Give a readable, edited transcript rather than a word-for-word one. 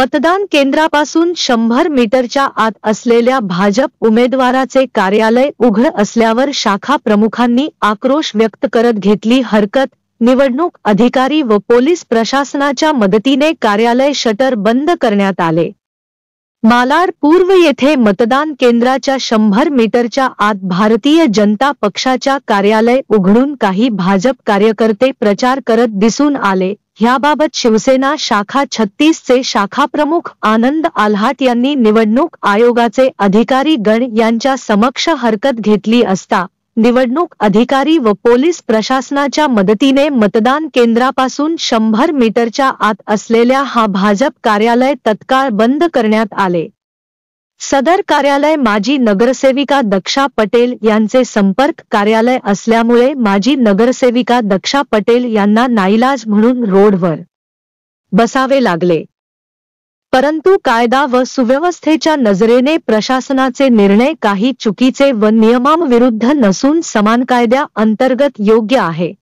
मतदान केंद्रापासून 100 मीटरच्या आत असलेल्या भाजप उमेदवाराचे कार्यालय उघड असल्यावर शाखा प्रमुखांनी आक्रोश व्यक्त करत घेतली हरकत। निवडणूक अधिकारी व पोलीस प्रशासनाच्या मदतीने कार्यालय शटर बंद करण्यात आले। मालाड पूर्व येथे मतदान केंद्राच्या 100 मीटरच्या आत भारतीय जनता पक्षाच्या कार्यालय उघडून काही भाजप कार्यकर्ते प्रचार करत दिसून आले। ह्याबाबत शिवसेना शाखा 36 चे शाखाप्रमुख आनंद आल्हाट यांनी निवडणूक आयोगाचे अधिकारी गण यांच्या समक्ष हरकत घेतली असता निवडणूक अधिकारी व पोलीस प्रशासनाच्या मदतीने मतदान केंद्रापासून 100 मीटरच्या आत असलेल्या हा भाजप कार्यालय तत्काळ बंद करण्यात आले। सदर कार्यालय माजी नगरसेविका दक्षा पटेल यांचे संपर्क कार्यालय असल्यामुळे माजी नगरसेविका दक्षा पटेल यांना नाईलाज म्हणून रोडवर बसावे लागले। परंतु कायदा व सुव्यवस्थेच्या नजरेने प्रशासनाचे निर्णय काही चुकीचे व नियमांविरुद्ध नसून समान कायद्या अंतर्गत योग्य आहे।